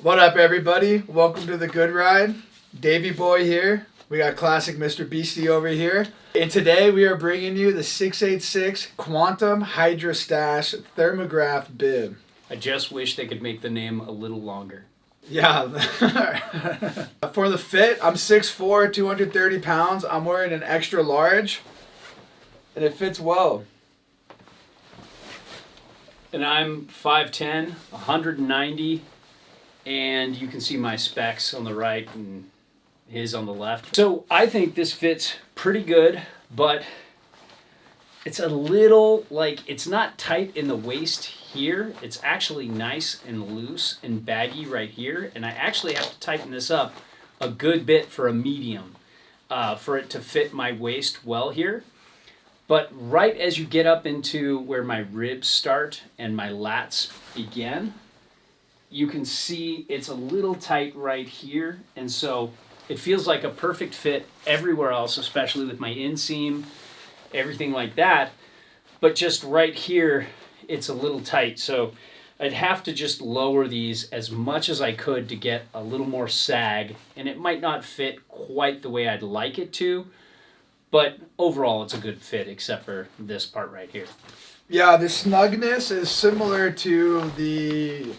What up, everybody? Welcome to the Good Ride. Davey Boy here. We got classic Mr. Beastie over here. And today we are bringing you the 686 Quantum Hydrastash Thermagraph bib. I just wish they could make the name a little longer. Yeah. For the fit, I'm 6'4", 230 pounds. I'm wearing an extra large. And it fits well. And I'm 5'10", 190, and you can see my specs on the right and his on the left. So I think this fits pretty good, but it's a little, it's not tight in the waist here. It's actually nice and loose and baggy right here, and I actually have to tighten this up a good bit for a medium for it to fit my waist well here. But right as you get up into where my ribs start and my lats begin, you can see it's a little tight right here. And so it feels like a perfect fit everywhere else, especially with my inseam, everything like that. But just right here, it's a little tight. So I'd have to just lower these as much as I could to get a little more sag. And it might not fit quite the way I'd like it to. But overall, it's a good fit, except for this part right here. Yeah, the snugness is similar to the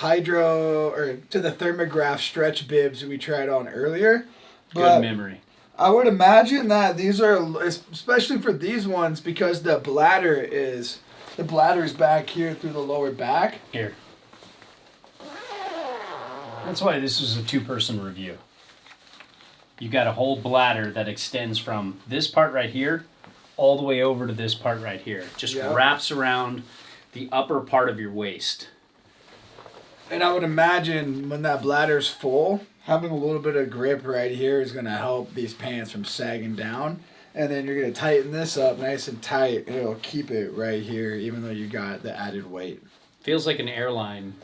to the Thermagraph stretch bibs we tried on earlier. Good memory. I would imagine that these are, especially for these ones, because the bladder is back here through the lower back. Here. That's why this was a two-person review. You got a whole bladder that extends from this part right here all the way over to this part right here. Just wraps around the upper part of your waist. And I would imagine when that bladder's full, having a little bit of grip right here is going to help these pants from sagging down. And then you're going to tighten this up nice and tight, and it'll keep it right here even though you got the added weight. Feels like an airline.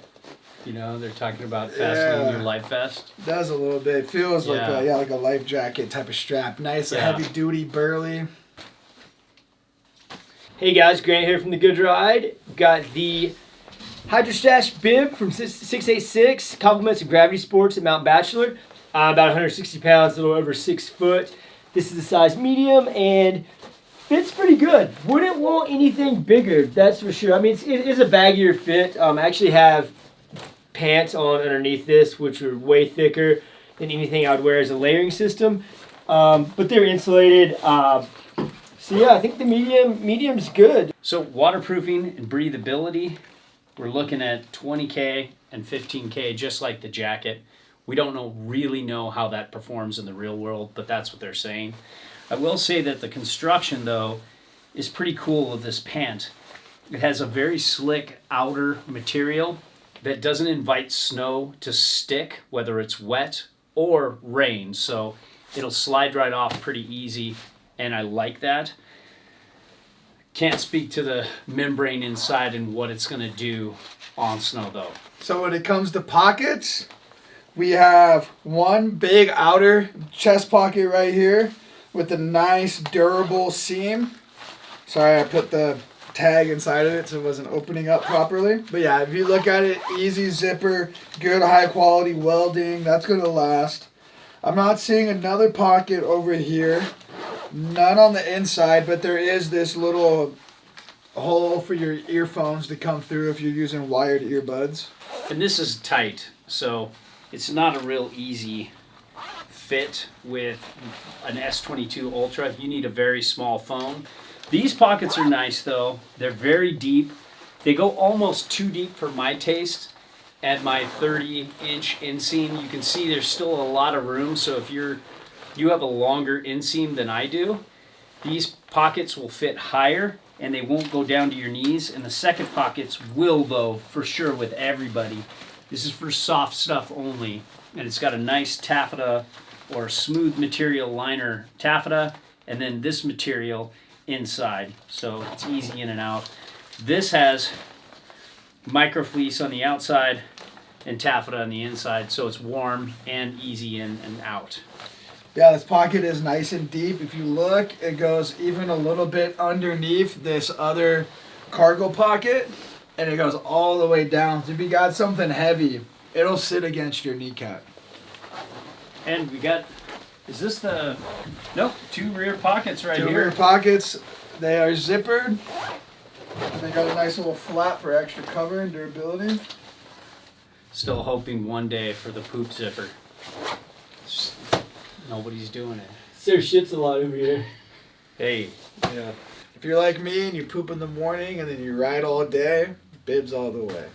You know, they're talking about fastening your life vest. It does a little bit. It feels like a life jacket type of strap. Nice, heavy duty, burly. Hey guys, Grant here from the Good Ride. Got the Hydrastash bib from 686. Compliments of Gravity Sports at Mount Bachelor. About 160 pounds, a little over 6 foot. This is the size medium and fits pretty good. Wouldn't want anything bigger, that's for sure. I mean, it is a baggier fit. I actually have pants on underneath this, which are way thicker than anything I would wear as a layering system. But they're insulated. So yeah, I think the medium's good. So waterproofing and breathability, we're looking at 20K and 15K, just like the jacket. We don't really know how that performs in the real world, but that's what they're saying. I will say that the construction, though, is pretty cool of this pant. It has a very slick outer material that doesn't invite snow to stick, whether it's wet or rain. So it'll slide right off pretty easy, and I like that. Can't speak to the membrane inside and what it's gonna do on snow though. So when it comes to pockets, we have one big outer chest pocket right here with a nice durable seam. Sorry, I put the tag inside of it so it wasn't opening up properly. But yeah, if you look at it, easy zipper, good high quality welding, that's gonna last. I'm not seeing another pocket over here, none on the inside, but there is this little hole for your earphones to come through if you're using wired earbuds. And this is tight, so it's not a real easy fit with an S22 Ultra. You need a very small phone. These pockets are nice though. They're very deep. They go almost too deep for my taste. At my 30-inch inseam, you can see there's still a lot of room. So if you have a longer inseam than I do, these pockets will fit higher and they won't go down to your knees. And the second pockets will though, for sure with everybody. This is for soft stuff only. And it's got a nice taffeta or smooth material liner taffeta, and then this material inside, so it's easy in and out. This has microfleece on the outside and taffeta on the inside, so it's warm and easy in and out. Yeah, this pocket is nice and deep. If you look, it goes even a little bit underneath this other cargo pocket, and it goes all the way down. So if you got something heavy, it'll sit against your kneecap. And we got, is this the, nope, 2 rear pockets right Two here. rear pockets, they are zippered. And they got a nice little flap for extra cover and durability. Still hoping one day for the poop zipper. Just, nobody's doing it. Sir shits a lot over here. Hey, Yeah. If you're like me and you poop in the morning and then you ride all day, bibs all the way.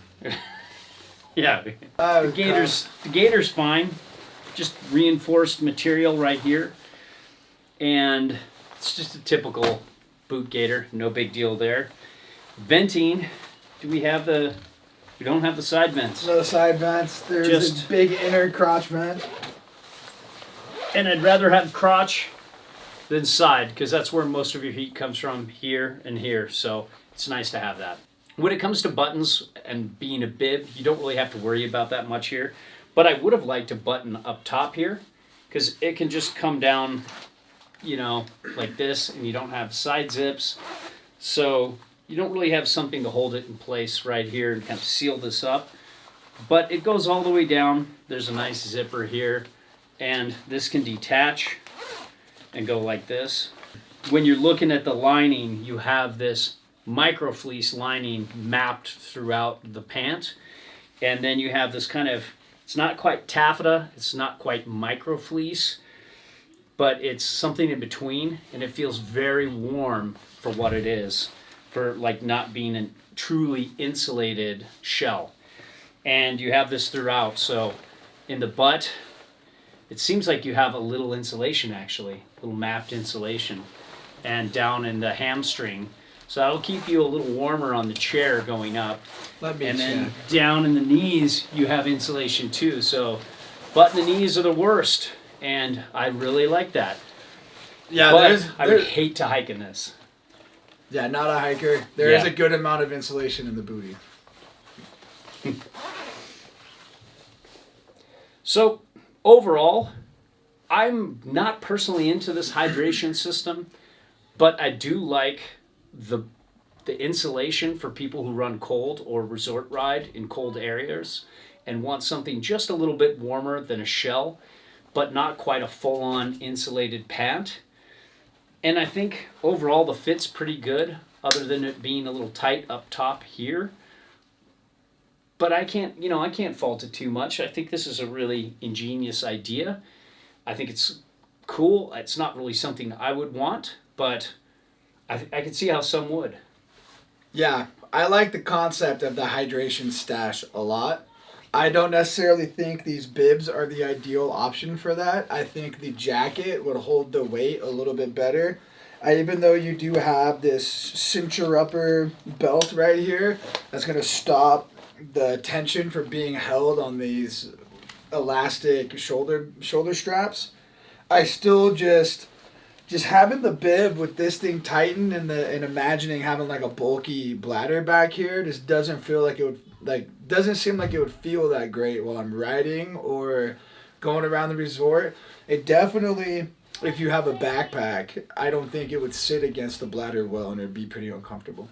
yeah, the Gator's fine. Just reinforced material right here. And it's just a typical boot Gator. No big deal there. Venting, we don't have the side vents. No side vents. There's Just- a big inner crotch vent. And I'd rather have crotch than side, because that's where most of your heat comes from, here and here. So it's nice to have that. When it comes to buttons and being a bib, you don't really have to worry about that much here. But I would have liked a button up top here, because it can just come down, you know, like this, and you don't have side zips. So you don't really have something to hold it in place right here and kind of seal this up. But it goes all the way down. There's a nice zipper here, and this can detach and go like this. When you're looking at the lining, you have this micro fleece lining mapped throughout the pant. And then you have this kind of, it's not quite taffeta, it's not quite micro fleece, but it's something in between, and it feels very warm for what it is, for like not being a truly insulated shell. And you have this throughout, so in the butt, it seems like you have a little insulation actually, a little mapped insulation, and down in the hamstring. So that'll keep you a little warmer on the chair going up. Let me And then check. down in the knees, you have insulation too. So butt and the knees are the worst, and I really like that. Yeah, But I would there's hate to hike in this. yeah, not a hiker. There is Yeah. a good amount of insulation in the booty. So overall, I'm not personally into this hydration system, but I do like the insulation for people who run cold or resort ride in cold areas and want something just a little bit warmer than a shell, but not quite a full-on insulated pant. And I think overall the fit's pretty good, other than it being a little tight up top here. But I can't fault it too much. I think this is a really ingenious idea. I think it's cool. It's not really something I would want, but I can see how some would. Yeah, I like the concept of the hydration stash a lot. I don't necessarily think these bibs are the ideal option for that. I think the jacket would hold the weight a little bit better. Even though you do have this cincher upper belt right here, that's going to stop the tension from being held on these elastic shoulder straps. I still just having the bib with this thing tightened and imagining having like a bulky bladder back here just doesn't feel like it would doesn't seem like it would feel that great while I'm riding or going around the resort. It definitely, if you have a backpack, I don't think it would sit against the bladder well and it'd be pretty uncomfortable.